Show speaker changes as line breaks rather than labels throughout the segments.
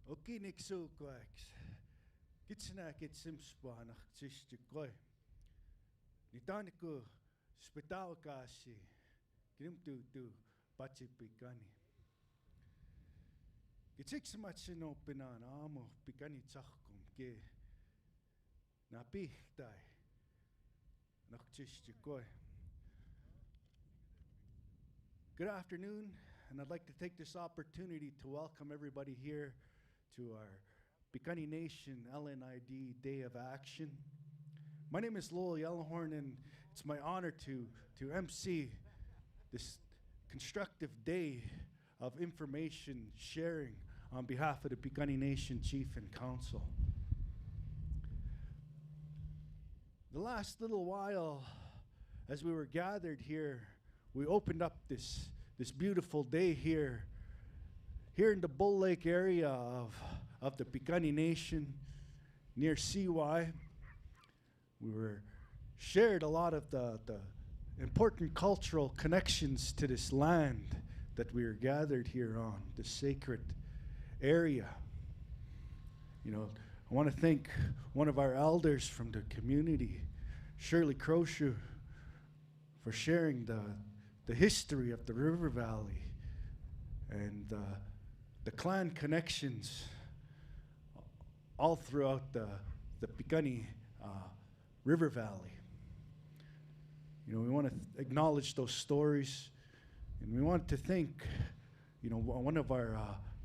Okinik suukuaks. Kitsina kitsimspaanach tsistikoi. Nitaniku spitaalkaasi. Grimtuutu patsi Piikani. Kitsiksimatsin oppinaan aamu Piikani tsahkum ke. Na pihtai. Nach tsistikoi. Good afternoon, and I'd like to take this opportunity to welcome everybody here to our Piikani Nation LNID Day of Action. My name is Lowell Yellowhorn, and it's my honor to MC this constructive day of information sharing on behalf of the Piikani Nation Chief and Council. The last little while, as we were gathered here, we opened up this beautiful day here in the Bull Lake area of the Piikani Nation near CY. We were shared a lot of the important cultural connections to this land that we are gathered here on, this sacred area. You know, I want to thank one of our elders from the community, Shirley Croshu, for sharing the history of the river valley and the clan connections all throughout the Piikani River Valley. You know, we want to acknowledge those stories, and we want to thank, you know, one of our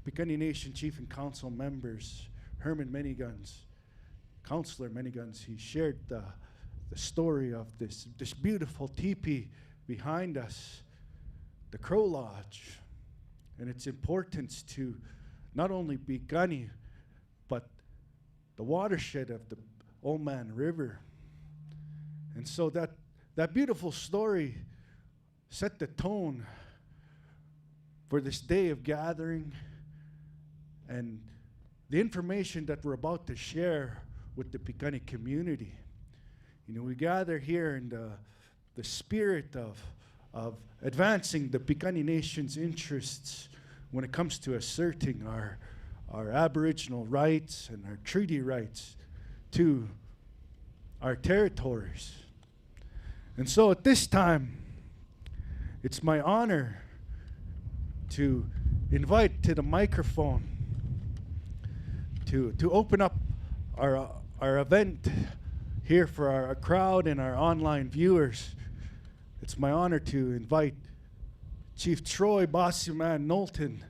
Piikani Nation Chief and Council members, Herman Maniguns, Councillor Maniguns. He shared the story of this beautiful teepee behind us, the Crow Lodge, and its importance to not only Piikani, but the watershed of the Oldman River. And so that beautiful story set the tone for this day of gathering and the information that we're about to share with the Piikani community. You know, we gather here in the spirit of advancing the Piikani Nation's interests when it comes to asserting our Aboriginal rights and our treaty rights to our territories. And so at this time, it's my honor to invite to the microphone to open up our event here for our crowd and our online viewers. It's my honor to invite Chief Troy Bossy-Man Knowlton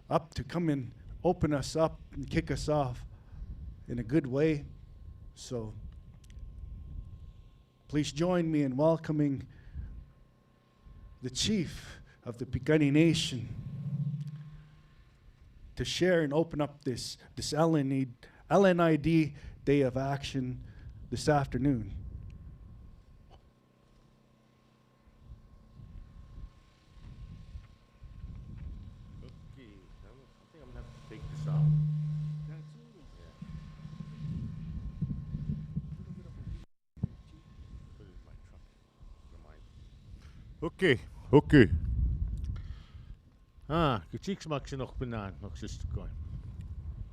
up to come and open us up and kick us off in a good way. So please join me in welcoming the Chief of the Piikani Nation to share and open up this LNID Day of Action this afternoon.
Okay, I think I'm gonna have to take this off. Put it in my truck. Okay.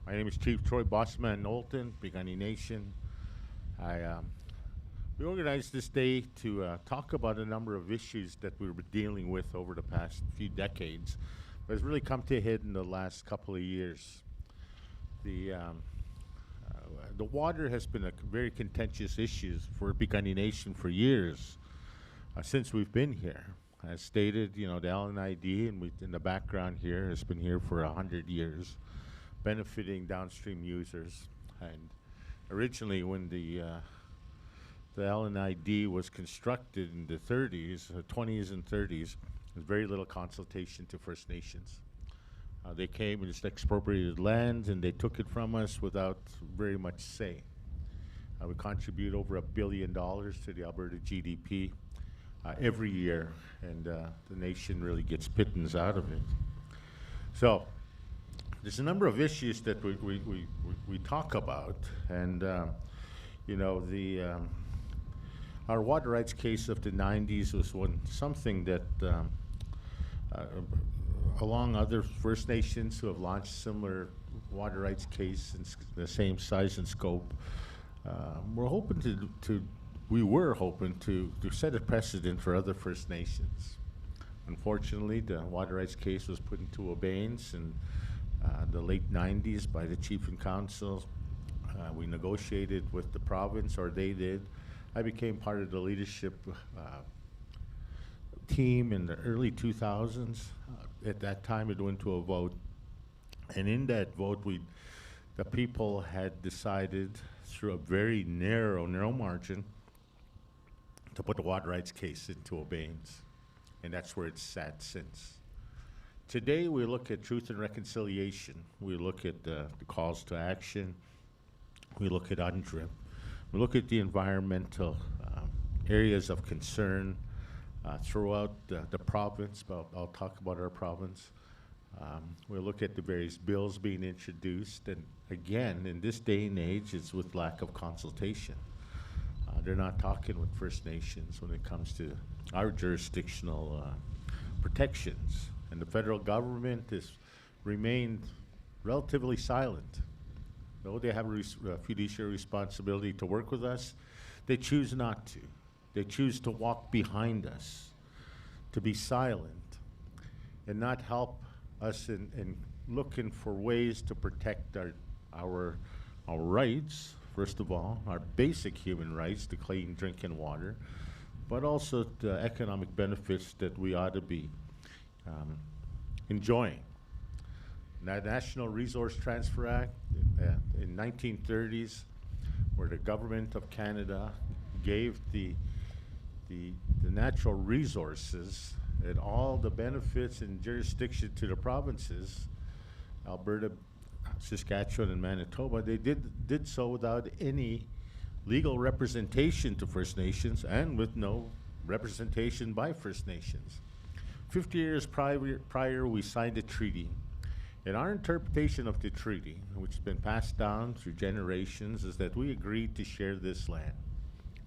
My name is Chief Troy Bossman Knowlton, Piikani Nation. We organized this day to talk about a number of issues that we were dealing with over the past few decades, but has really come to a head in the last couple of years. The water has been a very contentious issue for Piikani Nation for years, since we've been here. As stated, you know, the LNID, and in the background here, has been here for 100 years, benefiting downstream users. And originally, when the LNID was constructed in the 30s, 20s and 30s, there was very little consultation to First Nations. They came and just expropriated lands, and they took it from us without very much say. We contribute over $1 billion to the Alberta GDP every year, and the nation really gets pittance out of it. So there's a number of issues that we talk about, and you know, our water rights case of the 90s was something that along other First Nations who have launched similar water rights case in the same size and scope. We were hoping to set a precedent for other First Nations. Unfortunately, the water rights case was put into abeyance in the late 90s by the Chief and Council. We negotiated with the province, or they did. I became part of the leadership team in the early 2000s. At that time, it went to a vote. And in that vote, the people had decided through a very narrow margin to put the water rights case into abeyance. And that's where it's sat since. Today, we look at truth and reconciliation. We look at the calls to action. We look at UNDRIP. We look at the environmental areas of concern throughout the province. I'll talk about our province. We'll look at the various bills being introduced. And again, in this day and age, it's with lack of consultation. They're not talking with First Nations when it comes to our jurisdictional protections. And the federal government has remained relatively silent. Though they have a fiduciary responsibility to work with us, they choose not to. They choose to walk behind us, to be silent, and not help us in looking for ways to protect our rights, first of all, our basic human rights to clean drinking water, but also the economic benefits that we ought to be enjoying. That National Resource Transfer Act in 1930s, where the government of Canada gave the natural resources and all the benefits and jurisdiction to the provinces, Alberta, Saskatchewan, and Manitoba. They did so without any legal representation to First Nations and with no representation by First Nations. 50 years prior, we signed a treaty. And our interpretation of the treaty, which has been passed down through generations, is that we agreed to share this land.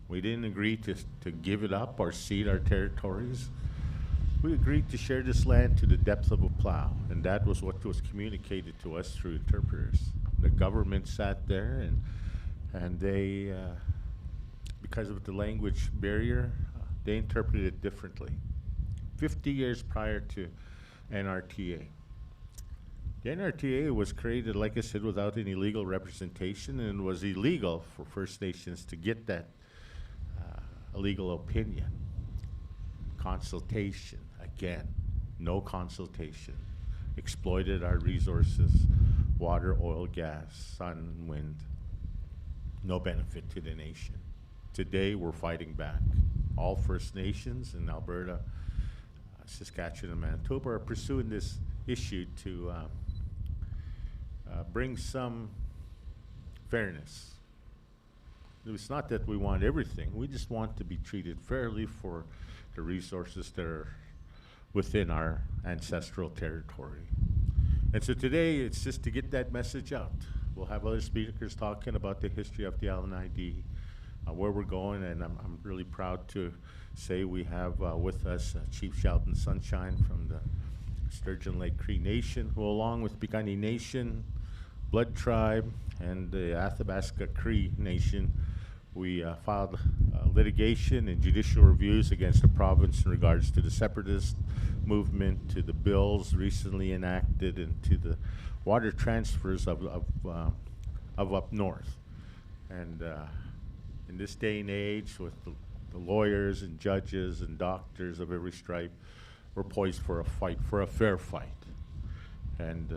We didn't agree to give it up or cede our territories. We agreed to share this land to the depth of a plow, and that was what was communicated to us through interpreters. The government sat there, and they, because of the language barrier, they interpreted it differently. 50 years prior to NRTA. The NRTA was created, like I said, without any legal representation, and it was illegal for First Nations to get that legal opinion. Consultation, again, no consultation. Exploited our resources, water, oil, gas, sun, wind. No benefit to the nation. Today, we're fighting back. All First Nations in Alberta, Saskatchewan, and Manitoba are pursuing this issue to bring some fairness. It's not that we want everything. We just want to be treated fairly for the resources that are within our ancestral territory. And so today, it's just to get that message out. We'll have other speakers talking about the history of the LNID, where we're going, and I'm really proud to say we have with us Chief Sheldon Sunshine from the Sturgeon Lake Cree Nation, who along with Piikani Nation, Blood Tribe, and the Athabasca Cree Nation, we filed litigation and judicial reviews against the province in regards to the separatist movement, to the bills recently enacted, and to the water transfers of up north. And in this day and age, with the lawyers and judges and doctors of every stripe, we're poised for a fight, for a fair fight. And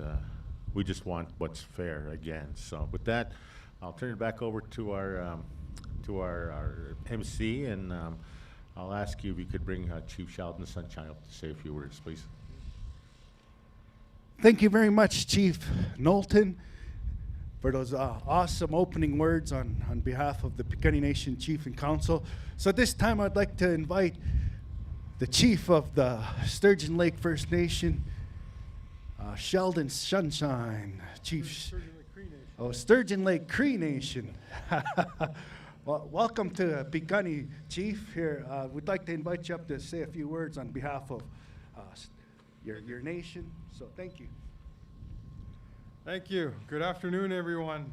we just want what's fair again. So with that, I'll turn it back over to our MC, and I'll ask you if you could bring Chief Sheldon Sunshine up to say a few words, please.
Thank you very much, Chief Knowlton, for those awesome opening words on behalf of the Piikani Nation Chief and Council. So at this time, I'd like to invite the Chief of the Sturgeon Lake First Nation, Sheldon Sunshine, Chief.
Sturgeon Lake Cree Nation.
Oh, Sturgeon Lake Cree Nation. Well, welcome to Piikani, Chief. Here, we'd like to invite you up to say a few words on behalf of your nation. So, thank you.
Thank you. Good afternoon, everyone.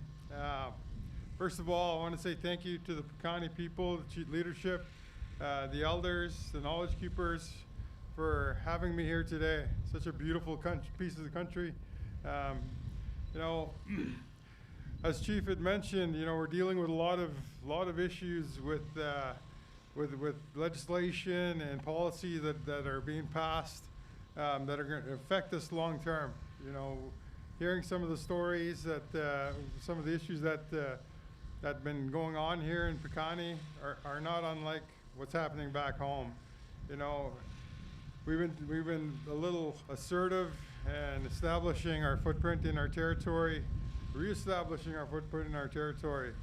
First of all, I want to say thank you to the Piikani people, the chief leadership, the elders, the knowledge keepers, for having me here today. Such a beautiful piece of the country. You know, as Chief had mentioned, you know, we're dealing with a lot of issues with legislation and policy that are being passed that are going to affect us long term. You know, hearing some of the stories that some of the issues that have been going on here in Piikani are not unlike what's happening back home. You know, we've been a little assertive and establishing our footprint in our territory, reestablishing our footprint in our territory.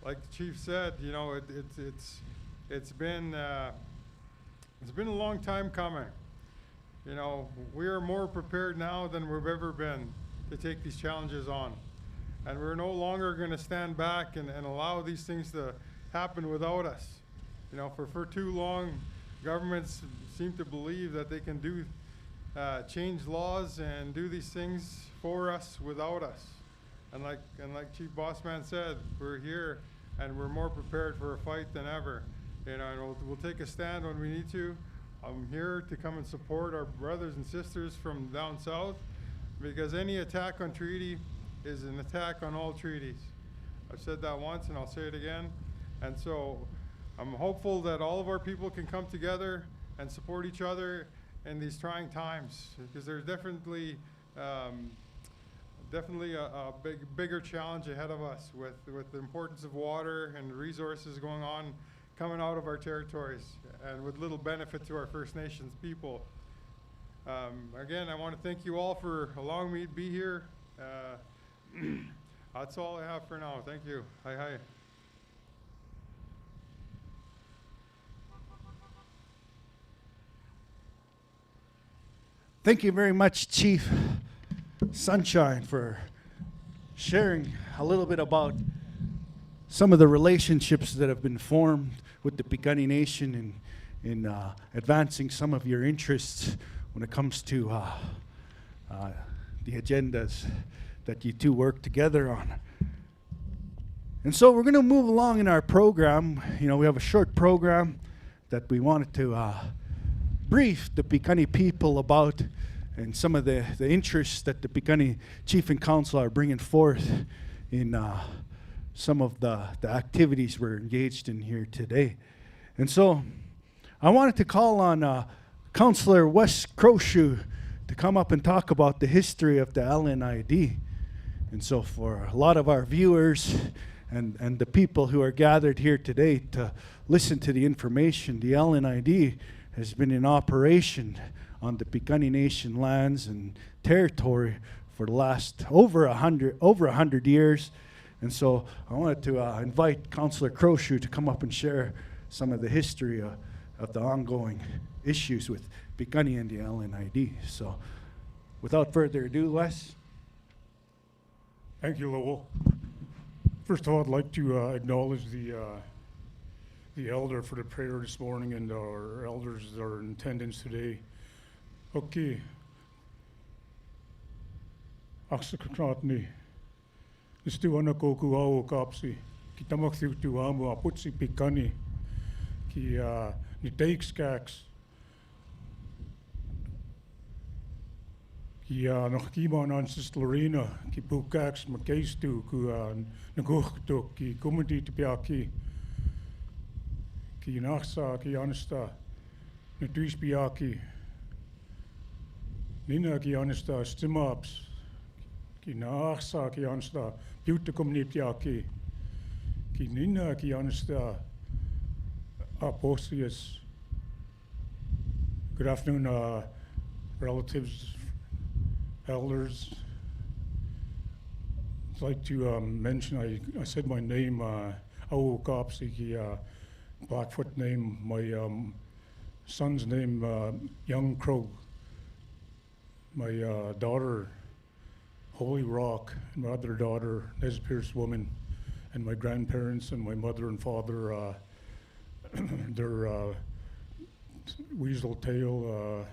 Like the chief said, you know, it's been a long time coming. You know, we are more prepared now than we've ever been to take these challenges on. And we're no longer going to stand back and allow these things to happen without us. You know, for too long, governments seem to believe that they can do change laws and do these things for us without us. And like Chief Bossman said, we're here and we're more prepared for a fight than ever. You know, and we'll take a stand when we need to. I'm here to come and support our brothers and sisters from down south, because any attack on treaty is an attack on all treaties. I've said that once and I'll say it again. And so I'm hopeful that all of our people can come together and support each other in these trying times, because there's definitely a bigger challenge ahead of us with the importance of water and resources coming out of our territories, and with little benefit to our First Nations people. Again, I want to thank you all for allowing me to be here. That's all I have for now. Thank you. Hi.
Thank you very much, Chief Sunshine, for sharing a little bit about some of the relationships that have been formed with the Piikani Nation in advancing some of your interests when it comes to the agendas that you two work together on. And so we're going to move along in our program. You know, we have a short program that we wanted to brief the Piikani people about, and some of the interests that the Piikani Chief and Council are bringing forth in some of the activities we're engaged in here today. And so I wanted to call on Councillor Wes Crowshoe to come up and talk about the history of the LNID. And so for a lot of our viewers and the people who are gathered here today to listen to the information, the LNID has been in operation on the Piikani Nation lands and territory for the last over 100 years. And so I wanted to invite Councillor Crowshoe to come up and share some of the history of the ongoing issues with Piikani and the LNID. So without further ado, Wes.
Thank you, Lowell. First of all, I'd like to acknowledge the elder for the prayer this morning, and our elders that are in attendance today. Okay. Aksakratni. Istuana koku au kapsi. Ki tamakthi tu amu aputsi Piikani. Ki ni teikskaks. Ki nog kiman aan Lorena. Ki pukaks makeistu ku naguchto ki kumudi tipiaki. Ki nachsa ki ansta. Natuishpiaki. Nina ki ansta stimaps. Ki nachsa ki ansta beauticum niptiaki. Ki nina ki ansta aposius. Good afternoon, relatives, elders. I'd like to mention, I said my name, Au Kapsi, ki Blackfoot name, my son's name, Young Crow. My daughter, Holy Rock, and my other daughter, Nez Pierce Woman, and my grandparents and my mother and father, they're Weasel Tail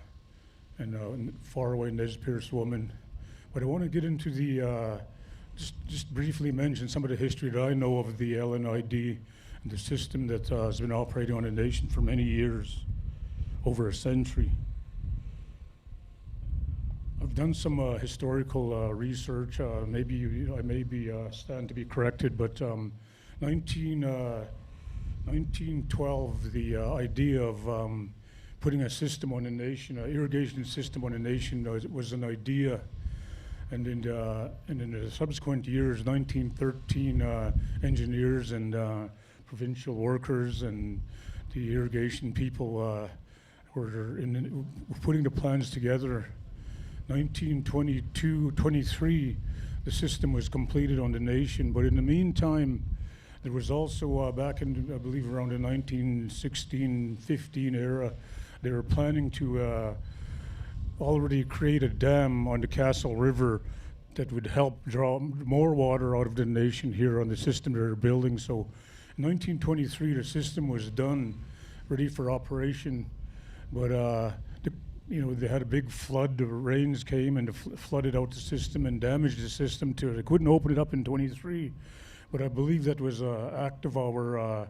and Faraway Nez Pierce Woman. But I want to get into the, just briefly mention some of the history that I know of the LNID and the system that has been operating on the nation for many years, over a century. I've done some historical research. Maybe I may be stand to be corrected, but 1912, the idea of putting a system on a nation, an irrigation system on a nation, was an idea. And in the subsequent years, 1913, engineers and provincial workers and the irrigation people were putting the plans together. 1922-23, the system was completed on the nation, but in the meantime, there was also back in, I believe, around the 1916-15 era, they were planning to already create a dam on the Castle River that would help draw more water out of the nation here on the system they're building. So in 1923, the system was done, ready for operation, but they had a big flood. The rains came and flooded out the system and damaged the system to they couldn't open it up in 23. But I believe that was an act of our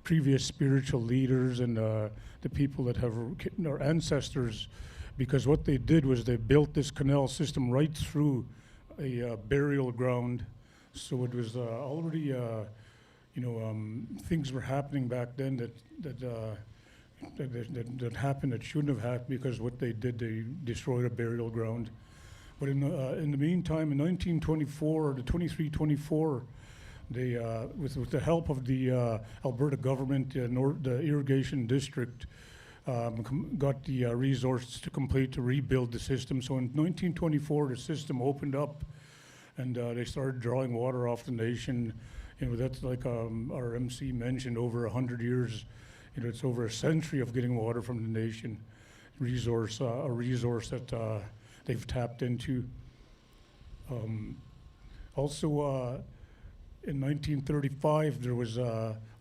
previous spiritual leaders and the people that have our ancestors, because what they did was they built this canal system right through a burial ground. So it was already, things were happening back then that happened that shouldn't have happened, because what they did, they destroyed a burial ground. But in the meantime, in 1924, the 23-24, they, with the help of the Alberta government, the irrigation district, got the resources to rebuild the system. So in 1924, the system opened up, and they started drawing water off the nation. That's like our MC mentioned, over 100 years. It's over a century of getting water from the nation. A resource that they've tapped into. Also, in 1935, there was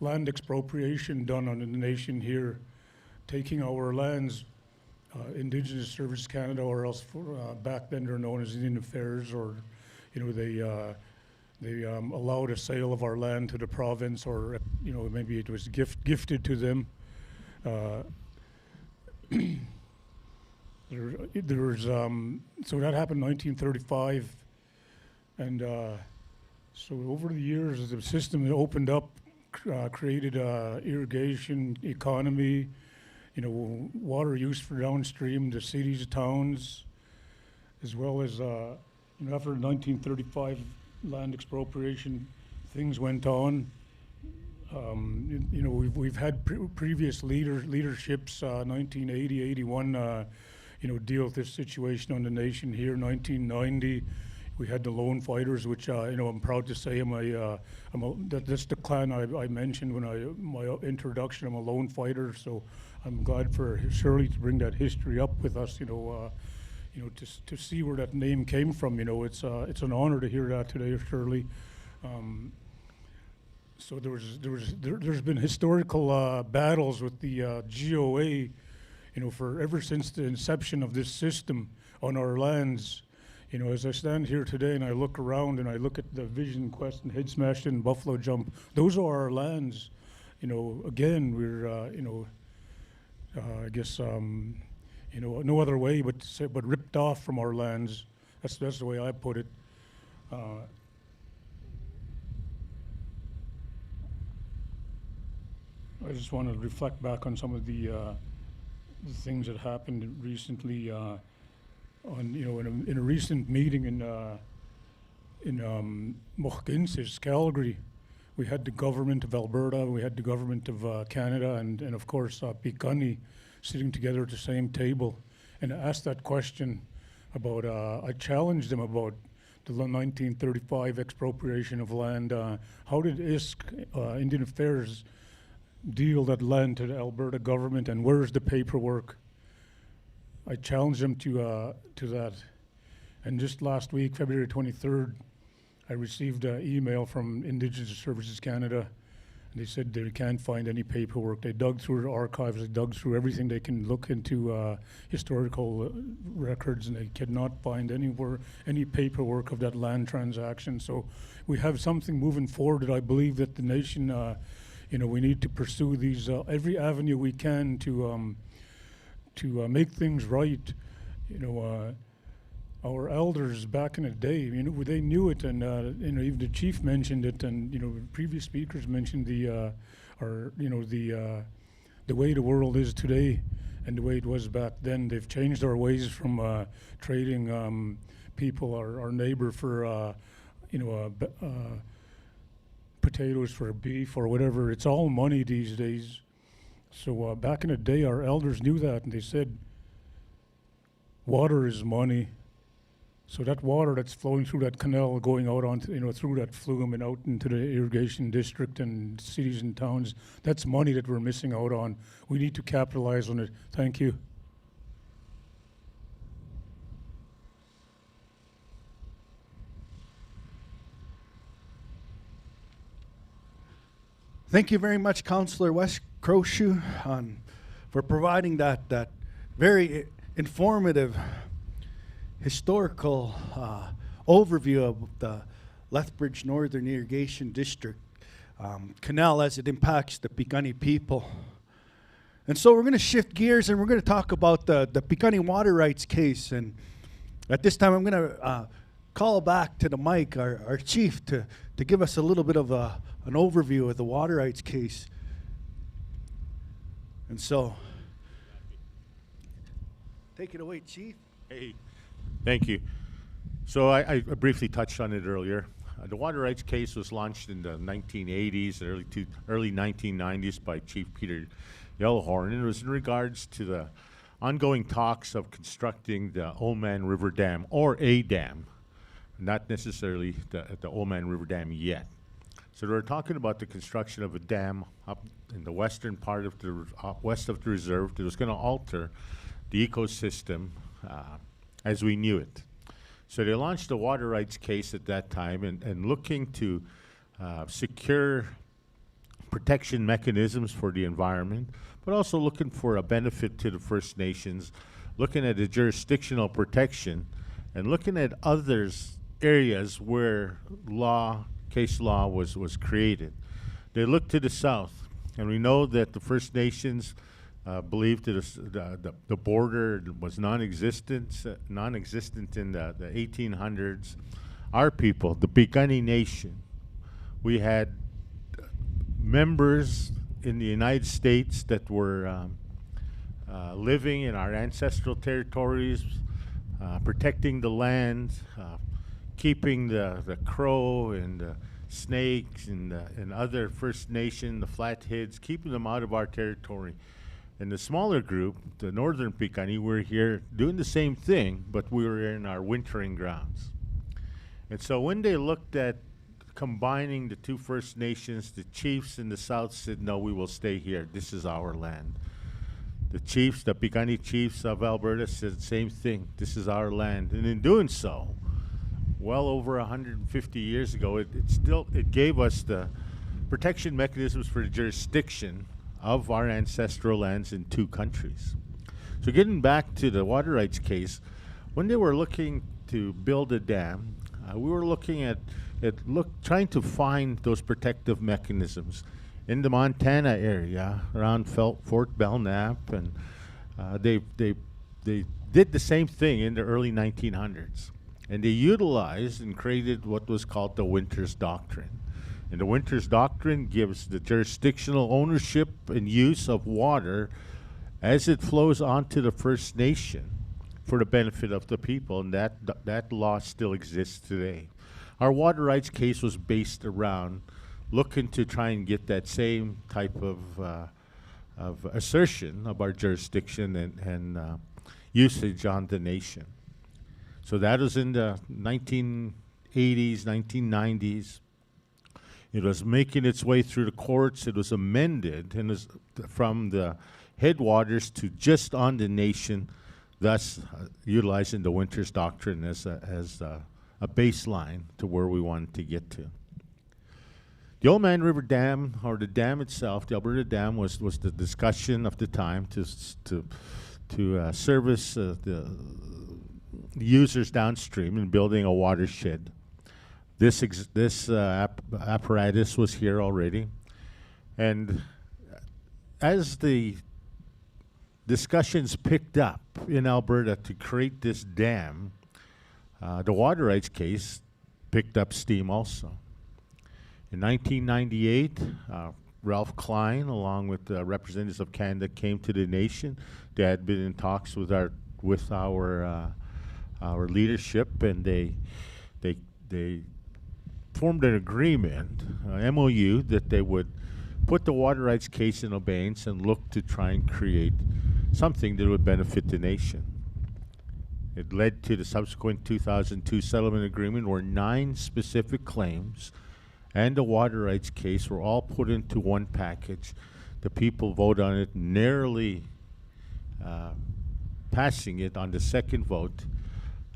land expropriation done on the nation here, taking our lands, Indigenous Services Canada, or else back then they're known as Indian Affairs, or they allowed a sale of our land to the province, or maybe it was gifted to them. There was so that happened in 1935, and so over the years, the system opened up, created irrigation economy, water use for downstream, the cities, towns, as well as after 1935 land expropriation, things went on. We've had previous leaderships, 1980, 81, deal with this situation on the nation here. 1990, we had the lone fighters, which I'm proud to say that's the clan I mentioned when my introduction. I'm a lone fighter, so I'm glad for Shirley to bring that history up with us. To see where that name came from. It's an honor to hear that today, Shirley. So there's been historical battles with the GOA, for ever since the inception of this system on our lands. As I stand here today and I look around and I look at the Vision Quest and Head Smash and Buffalo Jump, those are our lands. Again, we're I guess no other way but ripped off from our lands. That's the way I put it. I just want to reflect back on some of the things that happened recently. In a recent meeting in Mohkinsis, Calgary, we had the government of Alberta, we had the government of Canada, and of course Piikani sitting together at the same table, and I asked that question about. I challenged them about the 1935 expropriation of land. How did ISK, Indian Affairs, deal that land to the Alberta government, and where's the paperwork? I challenged them to that. And just last week, February 23rd, I received an email from Indigenous Services Canada, And they said they can't find any paperwork. They dug through the archives, they dug through everything they can look into historical records, and they could not find anywhere any paperwork of that land transaction. So we have something moving forward that I believe that the nation, we need to pursue these every avenue we can to make things right. Our elders back in the day, they knew it, and even the chief mentioned it, and previous speakers mentioned the way the world is today, and the way it was back then. They've changed our ways from trading people, our neighbor, for potatoes for beef or whatever. It's all money these days. So back in the day, our elders knew that, and they said, water is money. So that water that's flowing through that canal, going out onto, through that flume and out into the irrigation district and cities and towns, that's money that we're missing out on. We need to capitalize on it. Thank you.
Thank you very much, Councillor West Crowshoe, for providing that very informative historical overview of the Lethbridge Northern Irrigation District canal as it impacts the Piikani people. And so we're going to shift gears, and we're going to talk about the Piikani water rights case. And at this time, I'm going to call back to the mic our chief to give us a little bit of an overview of the water rights case. And so, take it away, Chief.
Hey, thank you. So I briefly touched on it earlier. The water rights case was launched in the 1980s, early 1990s by Chief Peter Yellowhorn, and it was in regards to the ongoing talks of constructing the Oldman River Dam, or a dam, not necessarily the Oldman River Dam yet. So we're talking about the construction of a dam up in the western part of the west of the reserve that was going to alter the ecosystem as we knew it. So they launched the water rights case at that time, and looking to secure protection mechanisms for the environment, but also looking for a benefit to the First Nations, looking at the jurisdictional protection, and looking at others areas where case law was created. They looked to the south, and we know that the First Nations believed that the border was non-existent in the 1800s. Our people, the Piikani Nation, we had members in the United States that were living in our ancestral territories, protecting the land, keeping the crow and the snakes and other First Nation, the Flatheads, keeping them out of our territory. And the smaller group, the Northern Piikani, were here doing the same thing, but we were in our wintering grounds. And so when they looked at combining the two First Nations, the chiefs in the south said, no, we will stay here. This is our land. The chiefs, the Piikani chiefs of Alberta, said the same thing. This is our land. And in doing so, well over 150 years ago, it gave us the protection mechanisms for the jurisdiction of our ancestral lands in two countries. So getting back to the water rights case, when they were looking to build a dam, we were looking at trying to find those protective mechanisms in the Montana area around Fort Belknap, and they did the same thing in the early 1900s, and they utilized and created what was called the Winters Doctrine. And the Winters Doctrine gives the jurisdictional ownership and use of water as it flows onto the First Nation for the benefit of the people, and that law still exists today. Our water rights case was based around looking to try and get that same type of assertion of our jurisdiction and usage on the nation. So that was in the 1980s, 1990s. It was making its way through the courts. It was amended and was from the headwaters to just on the nation, thus utilizing the Winters Doctrine as a baseline to where we wanted to get to. The Oldman River Dam, or the dam itself, the Alberta Dam, was the discussion of the time to service the users downstream in building a watershed. This apparatus was here already, and as the discussions picked up in Alberta to create this dam, the water rights case picked up steam also. In 1998, Ralph Klein, along with representatives of Canada, came to the nation. They had been in talks with our leadership, and they formed an agreement, MOU, that they would put the water rights case in abeyance and look to try and create something that would benefit the nation. It led to the subsequent 2002 settlement agreement, where 9 specific claims and the water rights case were all put into one package. The people vote on it, narrowly passing it on the second vote,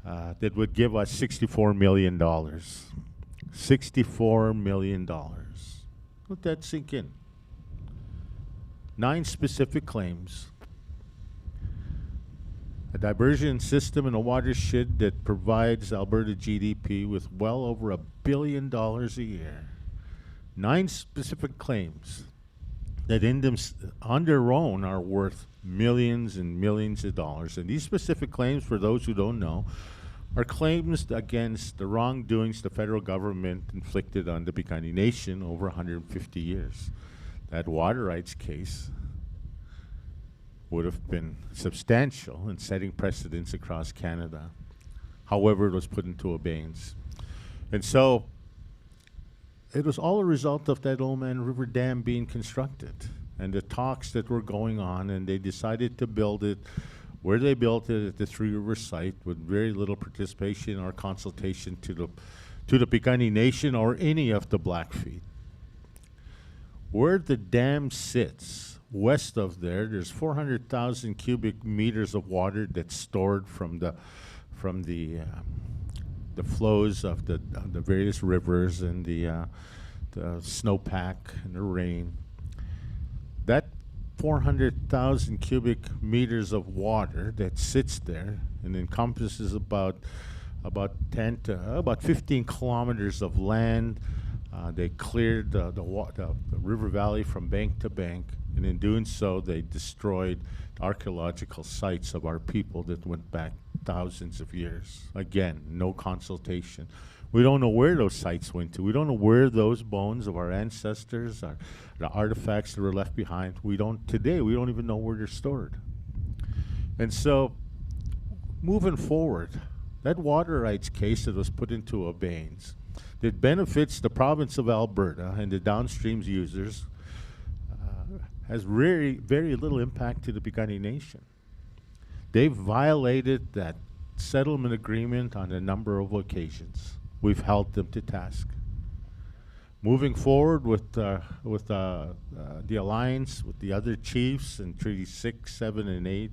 that would give us $64 million. $64 million. Let that sink in. 9 specific claims. A diversion system and a watershed that provides Alberta GDP with well over $1 billion a year. 9 specific claims that on their own are worth millions and millions of dollars. And these specific claims, for those who don't know, are claims against the wrongdoings the federal government inflicted on the Piikani Nation over 150 years. That water rights case would have been substantial in setting precedents across Canada. However, it was put into abeyance. And so it was all a result of that Oldman River Dam being constructed and the talks that were going on, and they decided to build it where they built it, at the Three Rivers site, with very little participation or consultation to the Piikani Nation or any of the Blackfeet. Where the dam sits, west of there's 400,000 cubic meters of water that's stored from the flows of the various rivers and the snowpack and the rain. That 400,000 cubic meters of water that sits there and encompasses about 15 kilometers of land. They cleared the river valley from bank to bank, and in doing so, they destroyed archaeological sites of our people that went back thousands of years. Again, no consultation. We don't know where those sites went to. We don't know where those bones of our ancestors, the artifacts that were left behind, today we don't even know where they're stored. And so, moving forward, that water rights case that was put into abeyance, that benefits the province of Alberta and the downstream users, has very, very little impact to the Piikani Nation. They've violated that settlement agreement on a number of occasions. We've held them to task. Moving forward with the alliance with the other chiefs in Treaty 6, 7, and 8,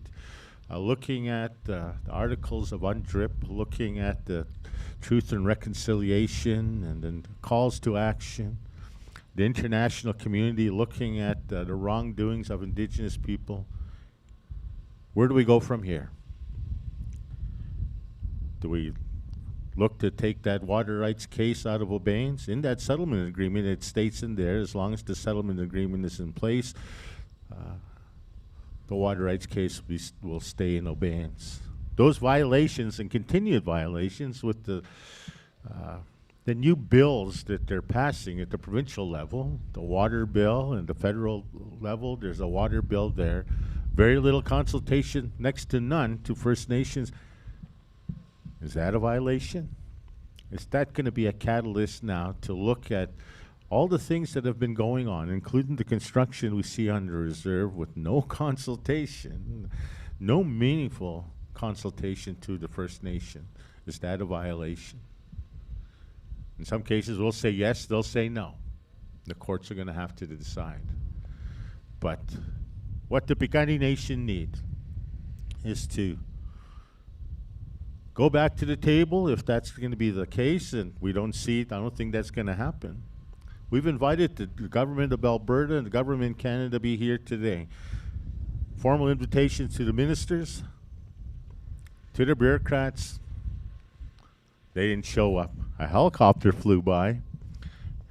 looking at the Articles of UNDRIP, looking at the Truth and Reconciliation, and then calls to action, the international community looking at the wrongdoings of Indigenous people. Where do we go from here? Do we look to take that water rights case out of abeyance? In that settlement agreement, it states in there, as long as the settlement agreement is in place, the water rights case will stay in abeyance. Those violations and continued violations with the new bills that they're passing at the provincial level, the water bill, and the federal level, there's a water bill there. Very little consultation, next to none, to First Nations. Is that a violation? Is that going to be a catalyst now to look at all the things that have been going on, including the construction we see on the reserve with no consultation, no meaningful consultation to the First Nation? Is that a violation? In some cases, we'll say yes, they'll say no. The courts are going to have to decide. But what the Piikani Nation need is to go back to the table if that's going to be the case, and we don't see it. I don't think that's going to happen. We've invited the government of Alberta and the government of Canada to be here today. Formal invitations to the ministers, to the bureaucrats. They didn't show up. A helicopter flew by.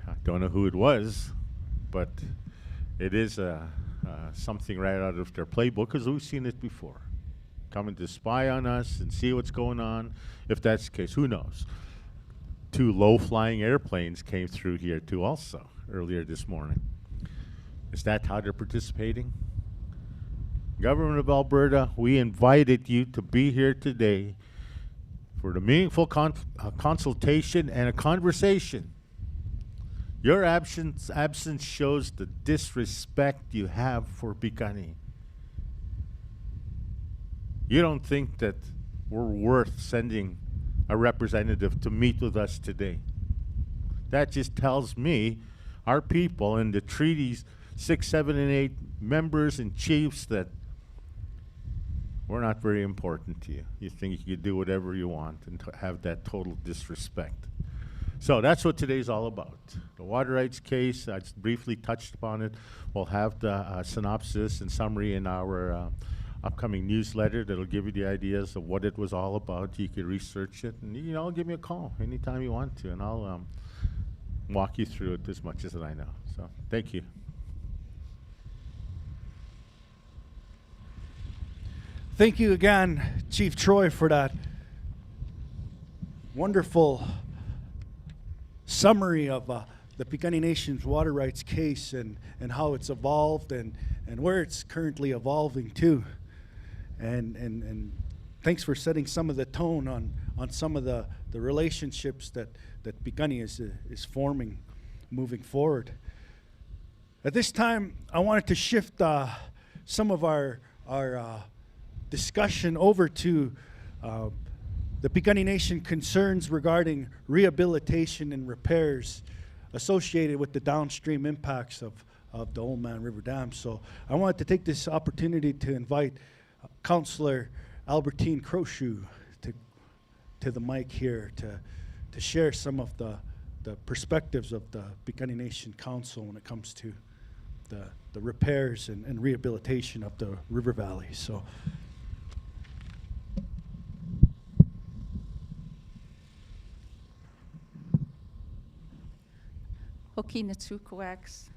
I don't know who it was, but it is something right out of their playbook, because we've seen it before. Coming to spy on us and see what's going on. If that's the case, who knows? 2 low-flying airplanes came through here too also earlier this morning. Is that how they're participating? Government of Alberta, we invited you to be here today for the meaningful consultation and a conversation. Your absence shows the disrespect you have for Piikani. You don't think that we're worth sending a representative to meet with us today. That just tells me our people and the treaties 6, 7, and 8 members and chiefs that we're not very important to you. You think you could do whatever you want and have that total disrespect. So that's what today's all about. The water rights case, I just briefly touched upon it. We'll have the synopsis and summary in our upcoming newsletter that'll give you the ideas of what it was all about. You can research it, and give me a call anytime you want to, and I'll walk you through it as much as I know. So thank you.
Thank you again, Chief Troy, for that wonderful summary of the Piikani Nation's water rights case and how it's evolved and where it's currently evolving to. And thanks for setting some of the tone on some of the relationships that Piikani is forming moving forward. At this time, I wanted to shift some of our discussion over to the Piikani Nation concerns regarding rehabilitation and repairs associated with the downstream impacts of the Oldman River Dam. So I wanted to take this opportunity to invite Councillor Albertine Crochue to the mic here to share some of the perspectives of the Piikani Nation Council when it comes to the repairs and rehabilitation of the river valley. So.
Hoki na tukuaks,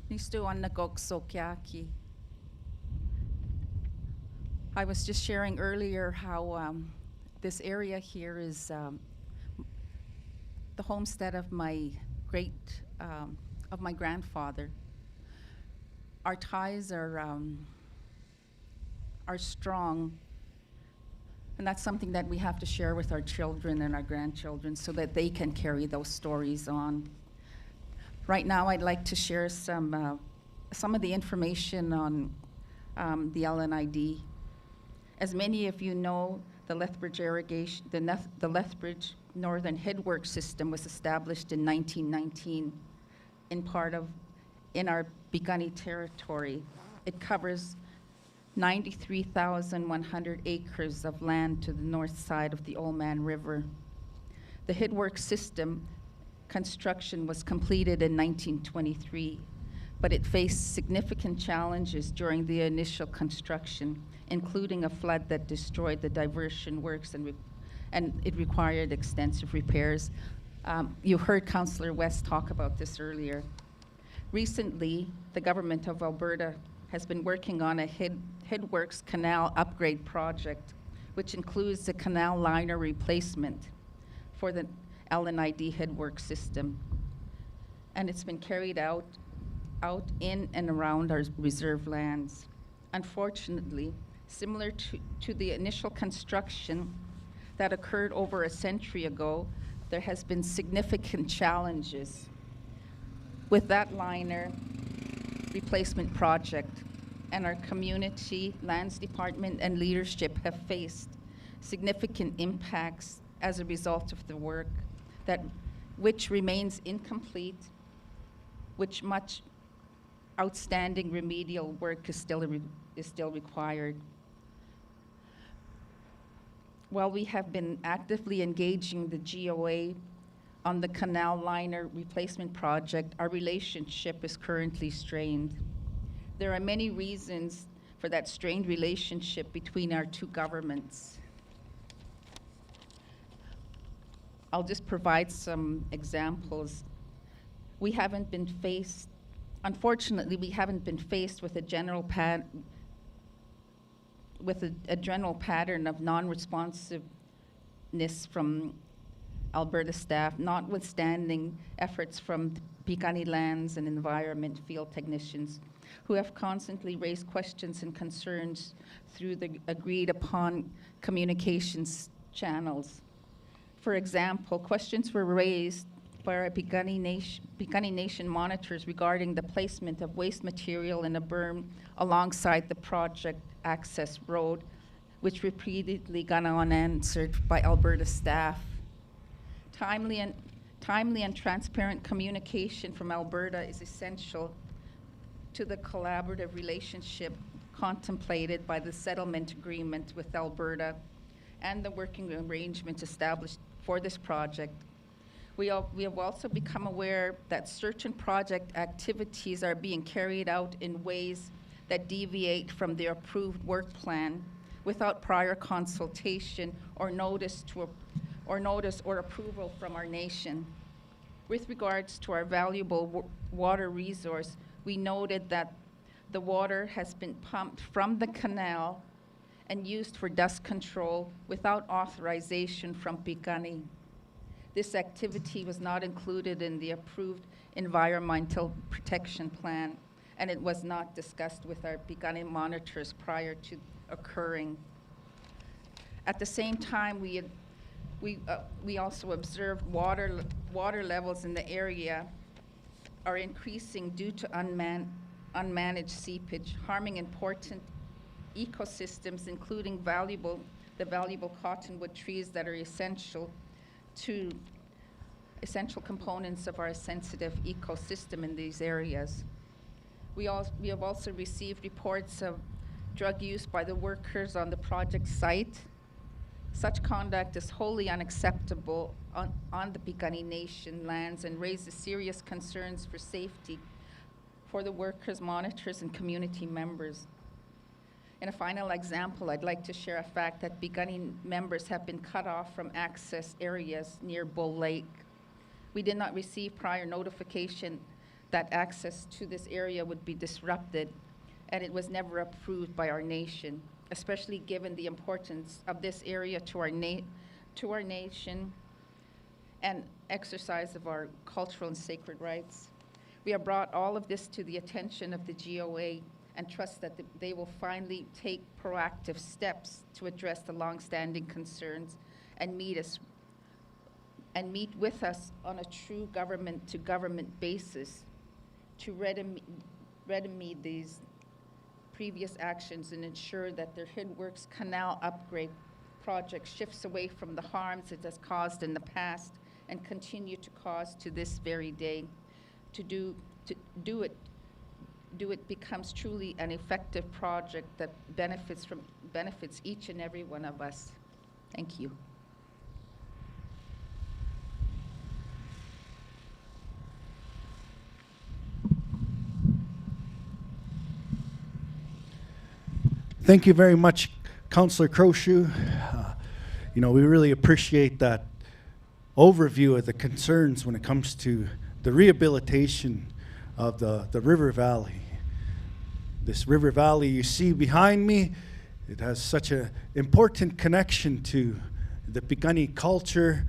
nistu on nagok sokyaki. I was just sharing earlier how this area here is the homestead of my grandfather. Our ties are strong, and that's something that we have to share with our children and our grandchildren so that they can carry those stories on. Right now, I'd like to share some of the information on the LNID. As many of you know, the Lethbridge irrigation, the Lethbridge Northern Headwork System was established in 1919 in our Piikani territory. It covers 93,100 acres of land to the north side of the Oldman River. The Headwork System construction was completed in 1923, but it faced significant challenges during the initial construction, including a flood that destroyed the diversion works and it required extensive repairs. You heard Councillor West talk about this earlier. Recently, the government of Alberta has been working on a Headworks Canal upgrade project, which includes a canal liner replacement for the LNID Headwork system. And it's been carried out in and around our reserve lands. Unfortunately, similar to the initial construction that occurred over a century ago, there has been significant challenges with that liner replacement project, and our community, lands department, and leadership have faced significant impacts as a result of the work which remains incomplete, which much outstanding remedial work is still required. While we have been actively engaging the GOA on the canal liner replacement project, our relationship is currently strained. There are many reasons for that strained relationship between our two governments. I'll just provide some examples. Unfortunately, we haven't been faced with a general pattern of non-responsiveness from Alberta staff, notwithstanding efforts from Piikani Lands and Environment field technicians who have constantly raised questions and concerns through the agreed upon communications channels. For example, questions were raised by our Piikani Nation monitors regarding the placement of waste material in a berm alongside the project access road, which repeatedly gone unanswered by Alberta staff. Timely and transparent communication from Alberta is essential to the collaborative relationship contemplated by the settlement agreement with Alberta and the working arrangement established for this project. We have also become aware that certain project activities are being carried out in ways that deviate from the approved work plan without prior consultation or notice or approval from our nation. With regards to our valuable water resource, we noted that the water has been pumped from the canal and used for dust control without authorization from Piikani. This activity was not included in the approved environmental protection plan, and it was not discussed with our Piikani monitors prior to occurring. At the same time, we also observed water levels in the area are increasing due to unmanaged seepage, harming important ecosystems, including the valuable cottonwood trees that are essential components of our sensitive ecosystem in these areas. We have also received reports of drug use by the workers on the project site. Such conduct is wholly unacceptable on the Piikani Nation lands and raises serious concerns for safety for the workers, monitors, and community members. In a final example, I'd like to share a fact that Piikani members have been cut off from access areas near Bull Lake. We did not receive prior notification that access to this area would be disrupted, and it was never approved by our nation, especially given the importance of this area to our nation and exercise of our cultural and sacred rights. We have brought all of this to the attention of the GOA and trust that they will finally take proactive steps to address the long-standing concerns and meet with us on a true government-to-government basis to remedy these previous actions and ensure that their Headworks Canal upgrade project shifts away from the harms it has caused in the past and continue to cause to this very day. To do it becomes truly an effective project that benefits each and every one of us. Thank you.
Thank you very much, Councillor Crowshoe. We really appreciate that overview of the concerns when it comes to the rehabilitation of the river valley. This river valley you see behind me, it has such an important connection to the Piikani culture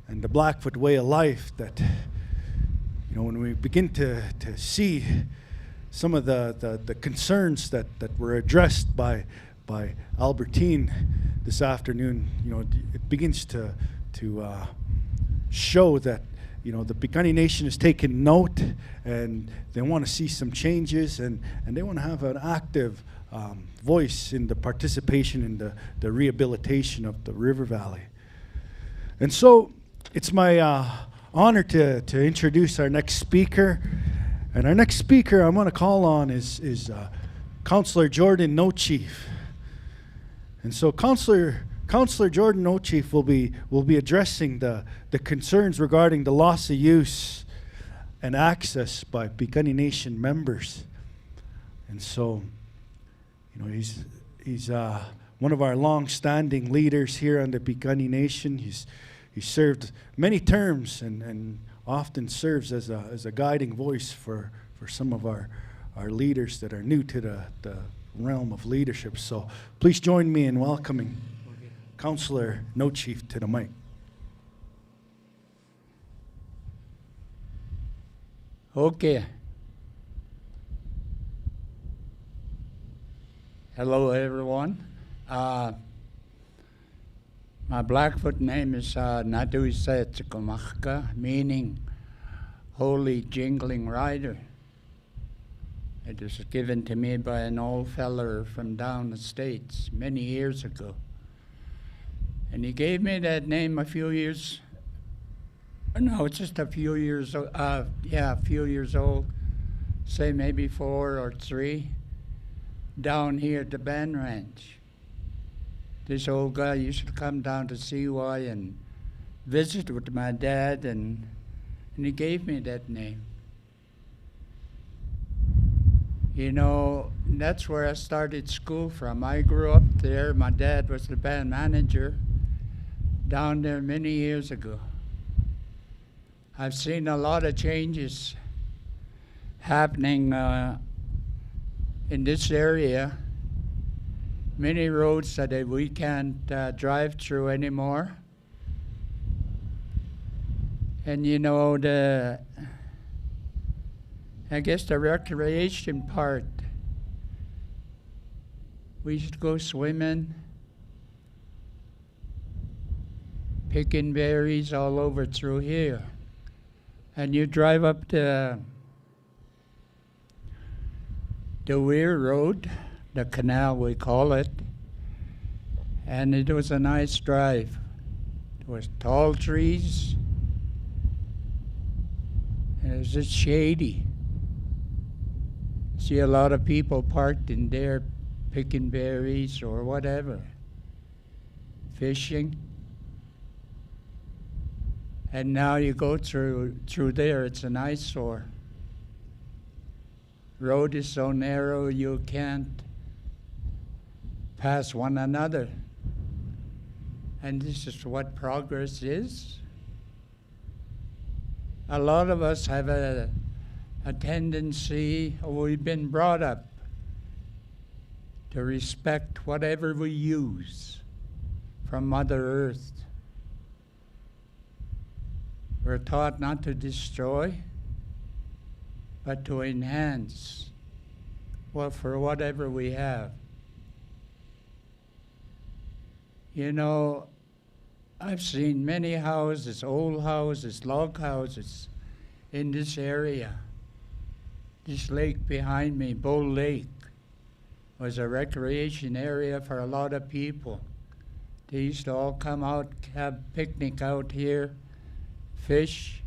and the Blackfoot way of life that, when we begin to see some of the concerns that were addressed by Albertine this afternoon, it begins to show that the Piikani Nation has taken note and they want to see some changes and they want to have an active voice in the participation in the rehabilitation of the river valley. And so it's my honor to introduce our next speaker. And our next speaker I'm going to call on is Councillor Jordan No Chief. And so Councillor Councillor Jordan O'Chief will be addressing the concerns regarding the loss of use and access by Piikani Nation members. And so, he's one of our long-standing leaders here on the Piikani Nation. He's served many terms and often serves as a guiding voice for some of our leaders that are new to the realm of leadership. So please join me in welcoming Councillor O'Chief to the mic.
Okay. Hello, everyone. My Blackfoot name is Naduisetsukumachka, meaning Holy Jingling Rider. It was given to me by an old feller from down the States many years ago. And he gave me that name a few years, no, it's just a few years, a few years old, say maybe 4 or 3, down here at the Band Ranch. This old guy used to come down to CY and visit with my dad, and he gave me that name. That's where I started school from. I grew up there. My dad was the band manager down there many years ago. I've seen a lot of changes happening in this area. Many roads that we can't drive through anymore. And I guess the recreation part, we used to go swimming, picking berries all over through here. And you drive up the Weir Road, the canal we call it, and it was a nice drive. There was tall trees, and it was just shady. See a lot of people parked in there picking berries or whatever, fishing. And now you go through there, it's an eyesore. Road is so narrow you can't pass one another. And this is what progress is. A lot of us have a tendency, or we've been brought up to respect whatever we use from Mother Earth. We're taught not to destroy, but to enhance for whatever we have. I've seen many houses, old houses, log houses in this area. This lake behind me, Bull Lake, was a recreation area for a lot of people. They used to all come out, have picnic out here, fish.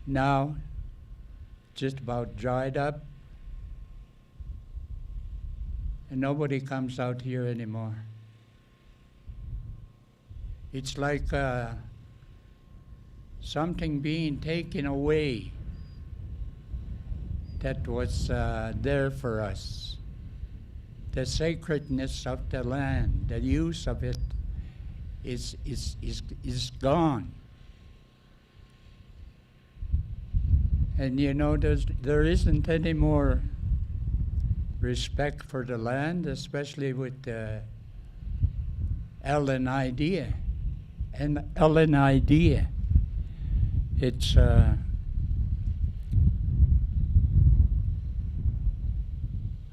Now, just about dried up, and nobody comes out here anymore. It's like something being taken away that was there for us. The sacredness of the land, the use of it is gone. And there isn't any more respect for the land, especially with LNID. And LNID, it's a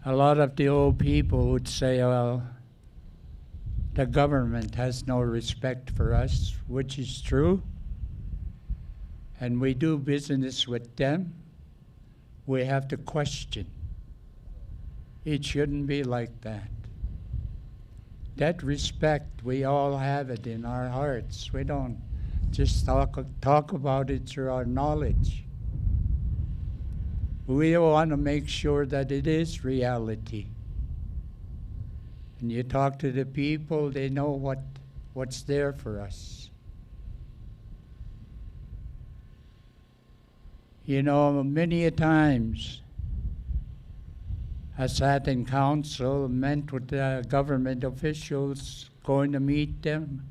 lot of the old people would say, well, the government has no respect for us, which is true. And we do business with them, we have to question. It shouldn't be like that. That respect, we all have it in our hearts. We don't just talk about it through our knowledge. We want to make sure that it is reality. And you talk to the people, they know what's there for us. You know, many a times I sat in council, met with the government officials, going to meet them,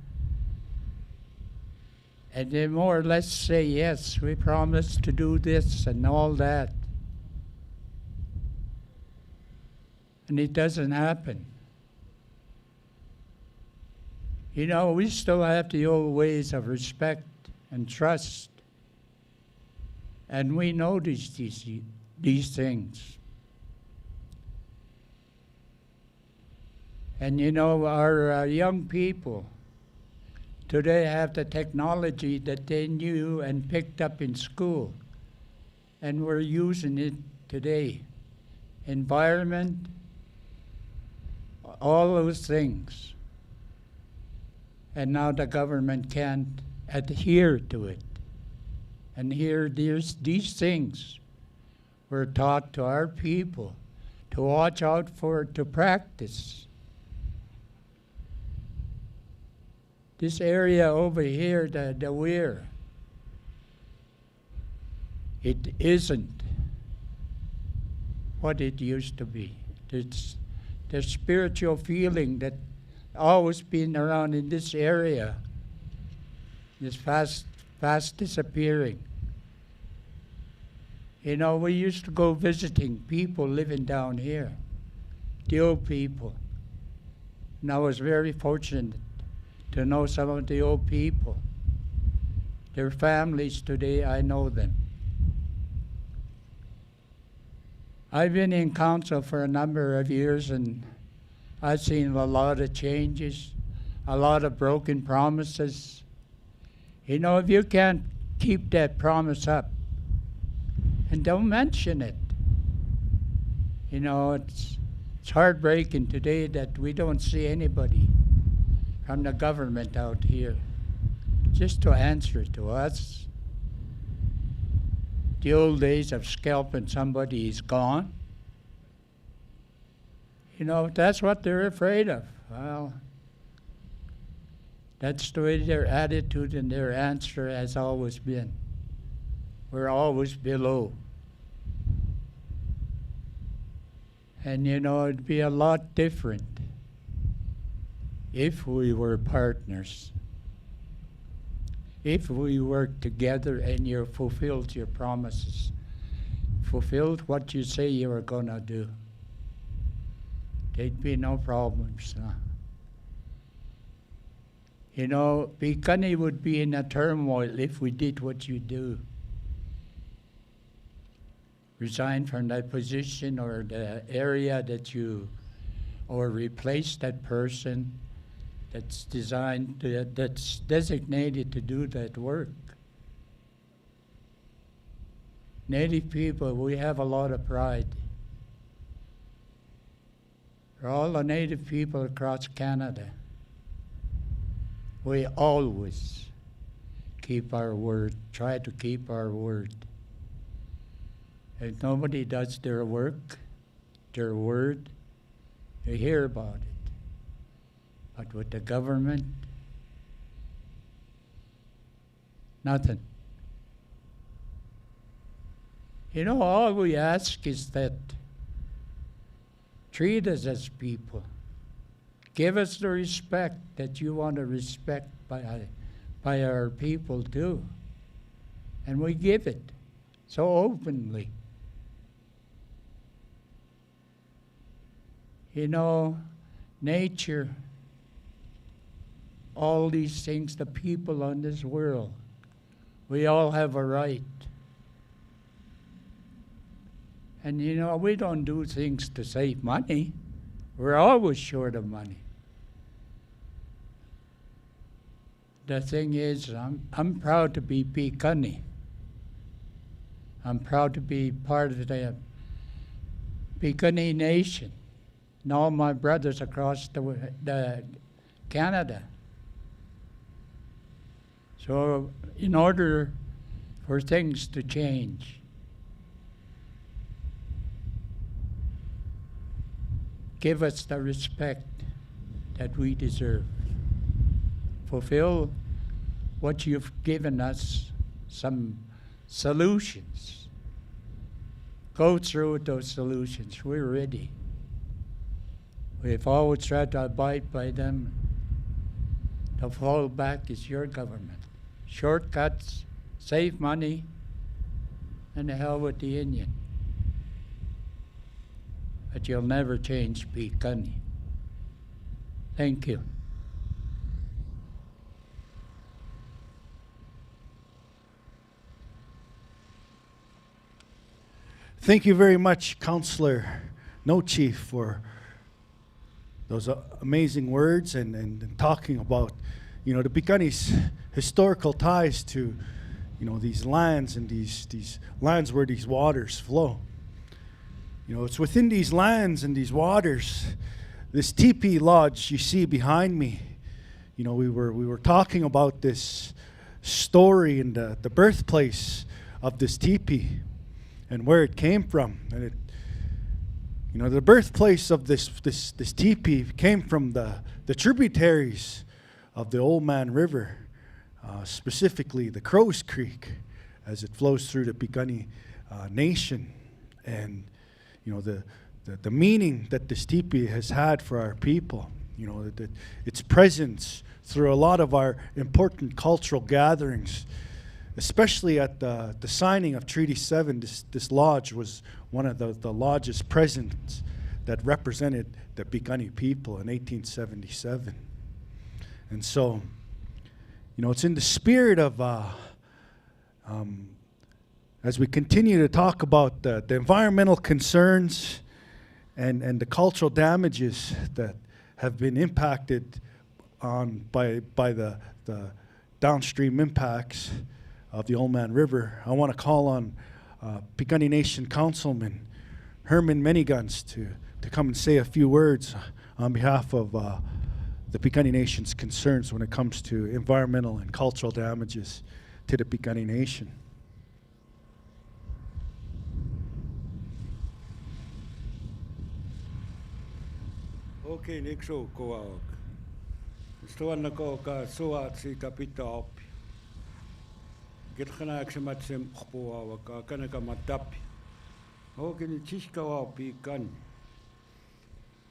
and they more or less say, yes, we promise to do this and all that. And it doesn't happen. You know, we still have the old ways of respect and trust. And we know these things. And you know, our young people today have the technology that they knew and picked up in school. And we're using it today. Environment, all those things. And now the government can't adhere to it. And here, these things were taught to our people to watch out for, to practice. This area over here, the Weir, it isn't what it used to be. It's the spiritual feeling that always been around in this area is fast disappearing. You know, we used to go visiting people living down here, the old people. And I was very fortunate to know some of the old people. Their families today, I know them. I've been in council for a number of years, and I've seen a lot of changes, a lot of broken promises. You know, if you can't keep that promise up, and don't mention it. You know, it's heartbreaking today that we don't see anybody from the government out here just to answer to us. The old days of scalping somebody is gone. You know, that's what they're afraid of. Well, that's the way their attitude and their answer has always been. We're always below. And you know, it'd be a lot different if we were partners. If we worked together and you fulfilled your promises, fulfilled what you say you were going to do, there'd be no problems. You know, Piikani would be in a turmoil if we did what you do. Resign from that position or the area that you, or replace that person that's designed to, that's designated to do that work. Native people, we have a lot of pride. For all the Native people across Canada, we always keep our word, try to keep our word. If nobody does their work, their word, you hear about it. But with the government, nothing. You know, all we ask is that treat us as people. Give us the respect that you want to respect by our people too. And we give it so openly. You know, nature, all these things, the people on this world, we all have a right. And you know, we don't do things to save money. We're always short of money. The thing is, I'm proud to be Piikani. I'm proud to be part of the Piikani Nation and all my brothers across the Canada. So in order for things to change, give us the respect that we deserve. Fulfill what you've given us, some solutions. Go through those solutions. We're ready. We've always tried to abide by them. The fallback is your government. Shortcuts, save money, and the hell with the Indian. But you'll never change Piikani. Thank you.
Thank you very much, Councillor No Chief, for those amazing words and talking about, the Piikani's historical ties to, these lands and these lands where these waters flow. It's within these lands and these waters, this teepee lodge you see behind me. We were talking about this story and the birthplace of this teepee and where it came from. And it, the birthplace of this teepee came from the tributaries of the Oldman River, specifically the Crows Creek, as it flows through the Piikani Nation. And the meaning that this teepee has had for our people, that its presence through a lot of our important cultural gatherings, especially at the signing of Treaty 7, this lodge was one of the lodges present that represented the Piikani people in 1877. And so, it's in the spirit of, as we continue to talk about the environmental concerns and the cultural damages that have been impacted on by the downstream impacts of the Oldman River, I want to call on Piikani Nation Councilman Herman Meniguns to come and say a few words on behalf of the Piikani Nation's concerns when it comes to environmental and cultural damages to the Piikani Nation.
Okay, Nixo ko awak. Stoana ko ka suat si tapita opi. Gilkhana aksematsem khpo awak kana ka matapi. Okay, ni chishka wa Piikani.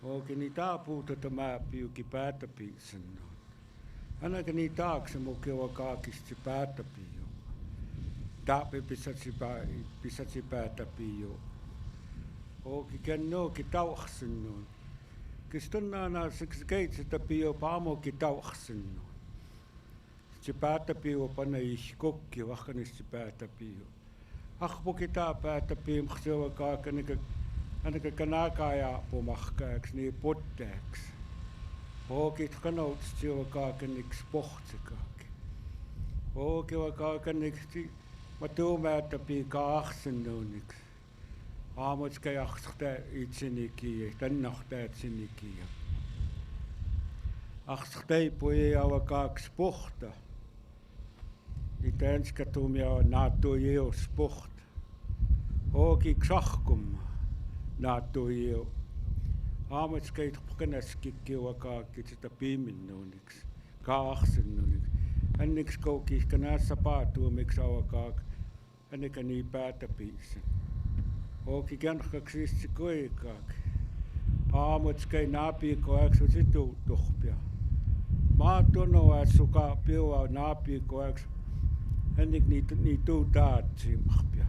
Okay, ni tapu tatama piu kipata pi sanno. Ana kani tak se moke wa ka kistipata piu. Tape pisatsi pata piu. Okay, kenno kitau sanno. Kistonna na six gates at the pio pamo kitauxen. Stipata pio pana ishkoki, wakan is stipata pio. Achbokita pata pim xewa kakanika and a kanakaya pomachkaks near pottax. Hokit kanot still kakanik spochtikak. Hokiwa kakanik matumata pi kaachsen nonix. Aamuts kei achschte itsiniki, dan nachta itsiniki. Achschte pui awa kaak spochta. Itenska tumia nato yeo spocht. Hoki ksachkum nato yeo. Aamuts kei tpkenaskiki awa kaak itsita pimin nonix. Kaachsen nonix. En niks koki kanasa patu mix awa kaak. En ik kan niet pata pisen. Ook ik kan gekristi koeikak. Aamuts kei napi koek so situ tohpia. Ma tono at suka pio napi koek. En ik niet toe daad simachpia.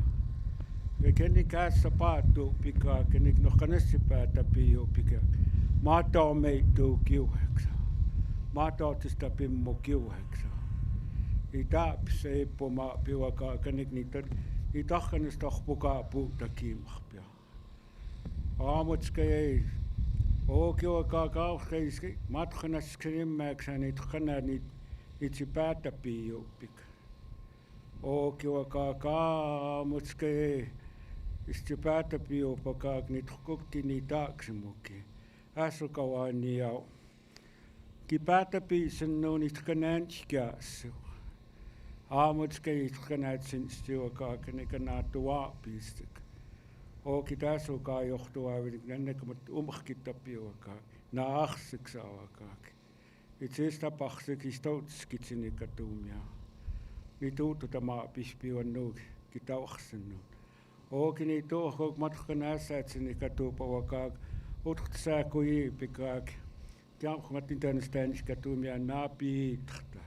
Ik ken ik as sapatu pika ken ik nog kanesti pata pio pika. Ma to me to kiuheksa. Ma to tista pimmo kiuheksa. Ita se poma pio ka ken ik niet I dachten is toch boka puuta kiimachpia. Aamuts kei okio kakao kei matkhana skrimmaaksan itkhana nit itsipata pio pik. Okio kakaamuts kei istipata pio pakak nit khukki ni taksimuki. Asukawani au. Kipata pi senno nit khananchkasu. Aamuts kei itkanat sinstiwa kaakani kanatua pistik. O kitasu ka yohtua vidik nanne kamat umkhkita piwa kaak. naarsik saavakaak. Itsestä paksik istoutskitsini katumia. Mituutu tämä pispion nuuk kitauxsen nuuk. Ookini tuohok matkan äsäätseni katupavakaak. Utsaa kui pikaak. Kämmat internetstänis katumia naapiitrta.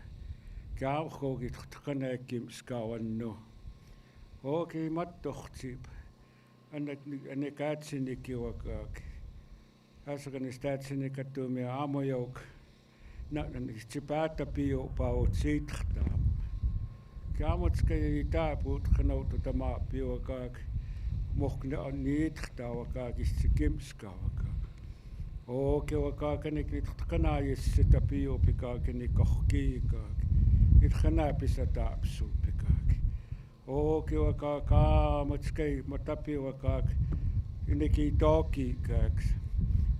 Kämhokit tkanäkim skaavannu. Ooki mattohtsip. Anne katsini kiwakaak. Asakani staatsini katumia aamojouk. Se päätäpio paut sitrtaam. Kämmatskei taapuut genoutu tämä piokaak. Mohkne on niitrtaavakaak se kimskaavakaak. Ooke wakaakanik nitrtkanajis sitä piopikaakini kohkiikaak. Nitrkanapisa taapsuupikaak. Ooke wakaakaammatskei matapiokaak. Iniki tookiikaaks.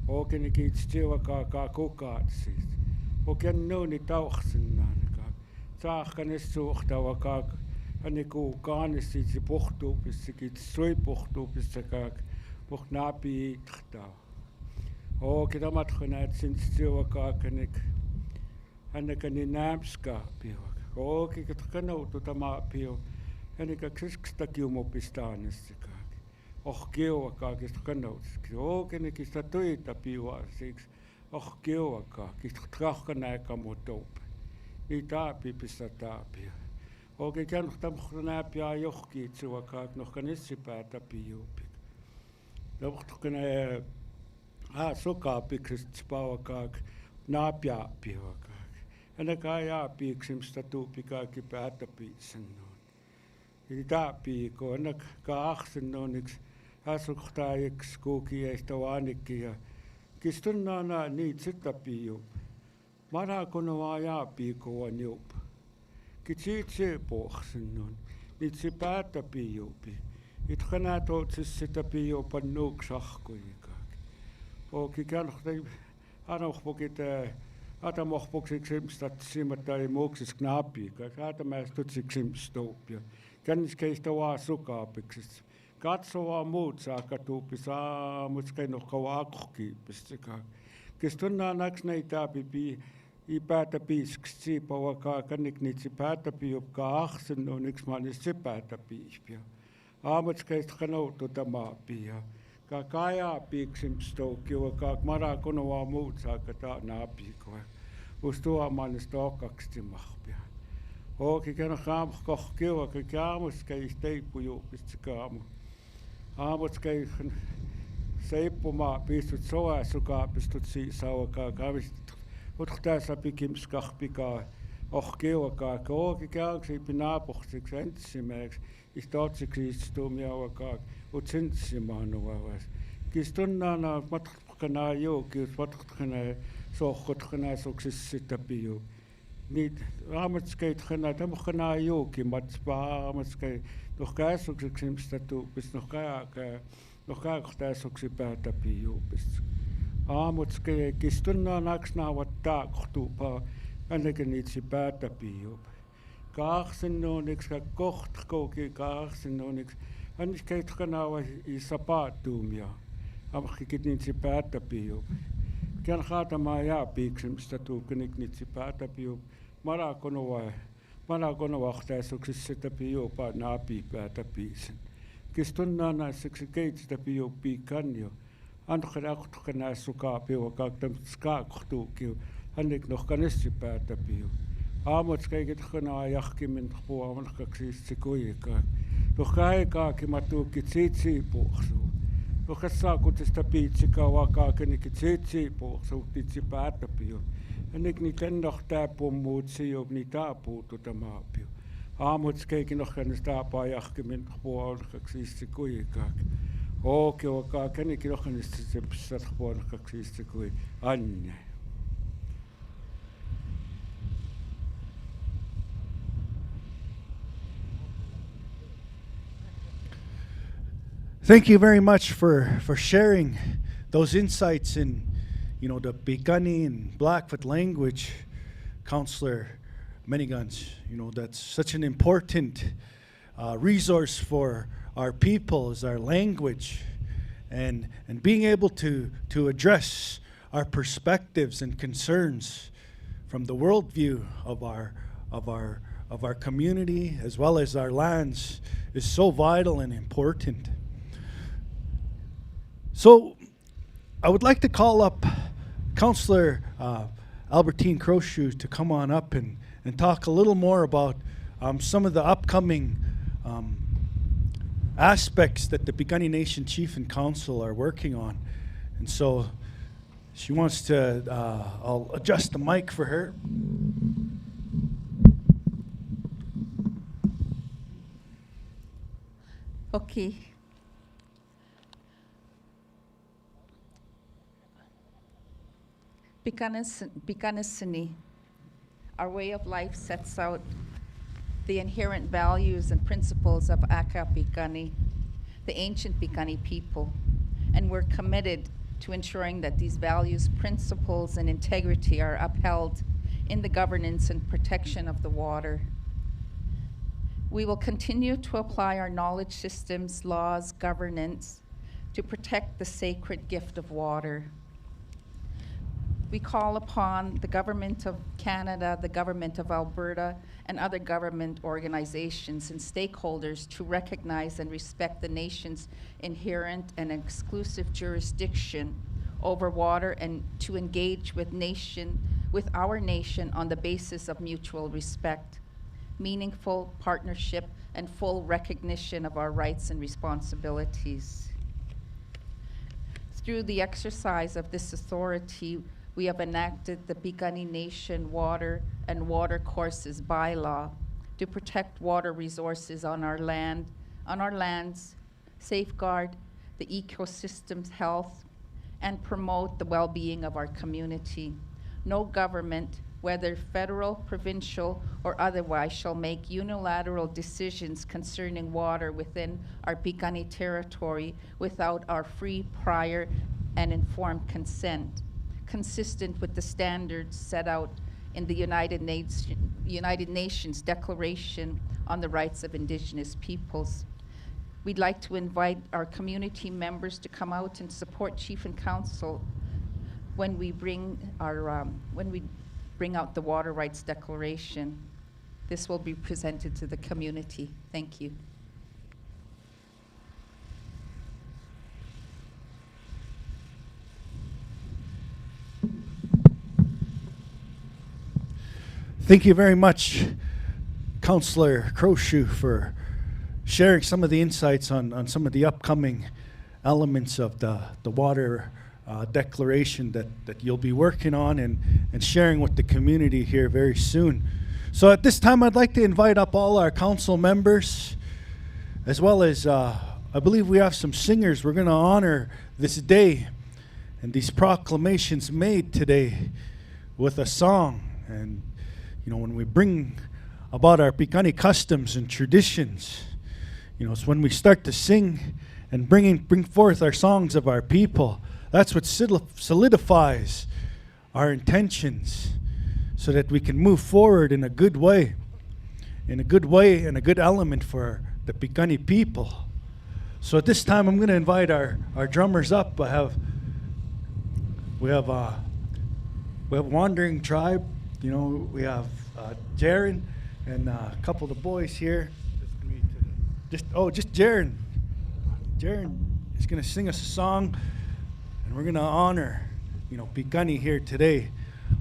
Ooke niki tstiwakaaka kukaatsis. Oken nuuni tauxsennaanakaak. Saakkanis suuhtavakaak. Aniku kaanissi se pohtuupissikit suipohtuupissakaak. Pohnaapi itrtaa. Ooke tamatkonaat sintsiwakaakanik. Annekani naamskaapioak. Ooke katkanoutu tamaapio. Annika kiskstakiumopistaanissakaak. Kiuakaak istkanoutsik. Ooke nikista tuita piuaasiks. Kiuakaak istrahkanääkamutoupe. Ni taapi pissa taapia. Ooke käännuhtamuknaapia johkiitsuakaak nohkanissipäätä piupik. Nohtkane sokaapiksist spauakaak naapiaapioakaak. Annaka ajaapiiksimsta tuupikaaki päätäpiitsennoon. Eli taapiiko annak kaahsennooniksi asuktaajiksi kuukieista waanikki ja kistunnaana niitä sittapiu. Marakono ajaapiiko on juup. Kitsiitse pohsennoon. Niitä se päätäpiupi. Itkana tootsis sitä piupan nuuksahkoikaak. Ooki käännuhtai anohpokit atamohpoksiksimstat simmattai muuksis knaapiikaak. Atamäistutsiksiimstoupia. Känniskeistä vaan sukaapiksis. Katso vaan muut saakka tuupi saamutskei nohkava akkiipistikaak. Kistunnaan naks näitä pipi. I päätä piiskst siipavakaa kannik niitsi päätä piupkaa ahsen on yks maanis se päätä piispia. Aamutskeist kanoutu tamaapia. Ka kajaa piiksimstoukiva kaak marakonovaa muut saakka taa naapiikoa. Ustua maanis tookaksti mahpia. Ooki kena kaamkohkiva ka aamutskeist teippujuupist kaamu. Aamutskeist seippumaa piistut soa sukaapistut siisauakaa kaavistut. Utkhtaasa pikimskahpikaa ohkiuakaa kooki käänksiipi naapohtsiksi entsimäiksi istootsiksi istumiauakaa utsintsimaanuvavas. Kistunnaana matkana joukius matkana sohkotkana suksissitapiu. Niit raamatskeitkana tamkhana jouki matspaamatskei nohkaasuksiksi imstatuupis nohkaakhtasuksi päätäpiuupis. Aamutskei kistunnaan aksnaavat taaktuupaa ainakin niitsi päätäpiup. Kaahsennooniksi ka kohtkouki kaahsennooniksi anniskeitkanaava isapaattuumia. Amhkikit niitsi päätäpiup. Kän haatamaa jaapiiksimistä tuukenik niitsi päätäpiup. Marakonovahtaisuuksissa sitä piupaa naapi päätäpiisen. Kistunnaan naisiksi keitsitä piupii kanjo. Antkana sukaapio kaaktam skaaktuukiu. Hannik nohkanissi päätäpiu. Aamutskeikit kanaa jahkimin puomankaksissi kuikaa. Nohkaikaaki matuukit siitsiipuuksuu. Nohkasaakutista piitsikauaa kaakenikit siitsiipuuksuu titsi päätäpiu. Hannik niitä ennohtaa pummuutsi jo niitä puutu tamaapiu. Aamutskeikit nohkanis taapaa jahkimin puomankaksissi kuikaa. Ooke okaa kenikin ohkanista se pissat puolkaksista kuin Anne.
Thank you very much for sharing those insights in, the Piikani and Blackfoot language, Councillor Menigans. That's such an important resource for our people, is our language, and being able to address our perspectives and concerns from the worldview of our community as well as our lands is so vital and important. So I would like to call up Councillor Albertine Crochue to come on up and talk a little more about some of the upcoming aspects that the Piikani Nation Chief and Council are working on. And so she wants to, I'll adjust the mic for her.
Okay. Piikanisini, our way of life sets out the inherent values and principles of Aka Piikani, the ancient Piikani people, and we're committed to ensuring that these values, principles, and integrity are upheld in the governance and protection of the water. We will continue to apply our knowledge systems, laws, governance to protect the sacred gift of water. We call upon the Government of Canada, the Government of Alberta, and other government organizations and stakeholders to recognize and respect the nation's inherent and exclusive jurisdiction over water and to engage with our nation on the basis of mutual respect, meaningful partnership, and full recognition of our rights and responsibilities. Through the exercise of this authority, we have enacted the Piikani Nation Water and Water Courses By-Law to protect water resources on our lands, safeguard the ecosystem's health, and promote the well-being of our community. No government, whether federal, provincial, or otherwise, shall make unilateral decisions concerning water within our Piikani territory without our free, prior, and informed consent, consistent with the standards set out in the United Nations Declaration on the Rights of Indigenous Peoples. We'd like to invite our community members to come out and support Chief and Council when we bring out the Water Rights Declaration. This will be presented to the community. Thank you.
Thank you very much, Councillor Crochue, for sharing some of the insights on some of the upcoming elements of the water declaration that you'll be working on and sharing with the community here very soon. So at this time, I'd like to invite up all our council members, as well as I believe we have some singers. We're going to honor this day and these proclamations made today with a song. And you know, when we bring about our Piikani customs and traditions, you know, it's when we start to sing and bring forth our songs of our people. That's what solidifies our intentions so that we can move forward in a good way, and a good element for the Piikani people. So at this time, I'm going to invite our drummers up. We have Wandering Tribe. You know, we have Jaron and a couple of the boys here. Just Jaron. Jaron is going to sing us a song, and we're going to honor, you know, Piikani here today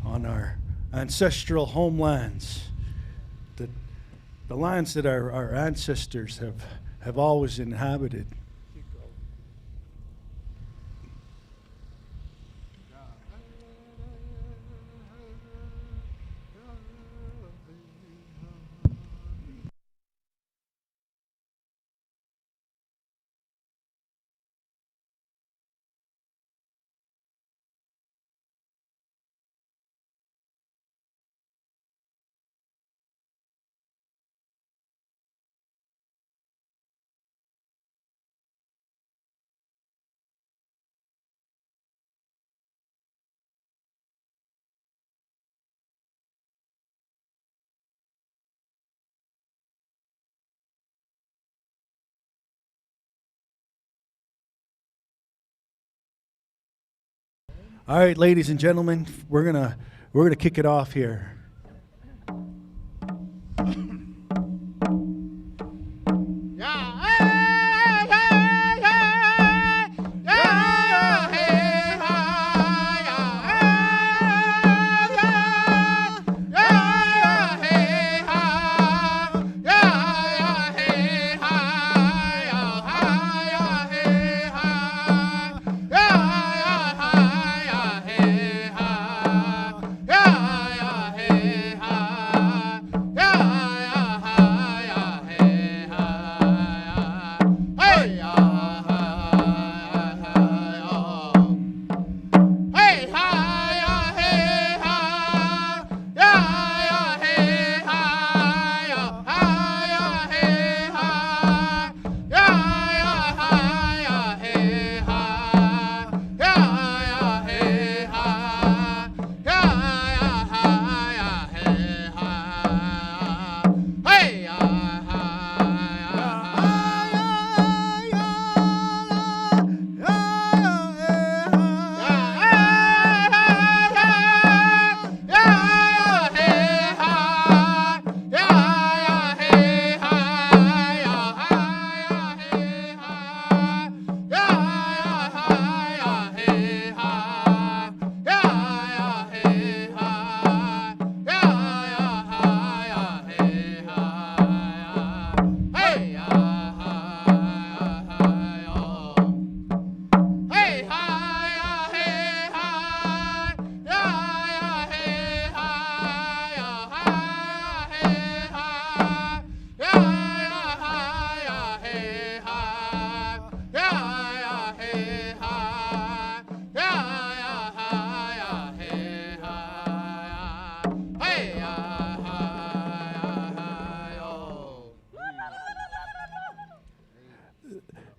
on our ancestral homelands, the lands that our ancestors have always inhabited. All right, ladies and gentlemen, we're gonna kick it off here.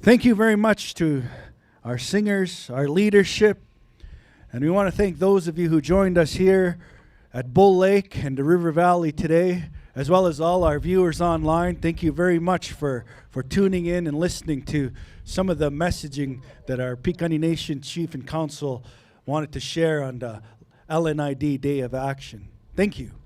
Thank you very much to our singers, our leadership, and we want to thank those of you who joined us here at Bull Lake and the River Valley today, as well as all our viewers online. Thank you very much for tuning in and listening to some of the messaging that our Piikani Nation Chief and Council wanted to share on the LNID Day of Action. Thank you.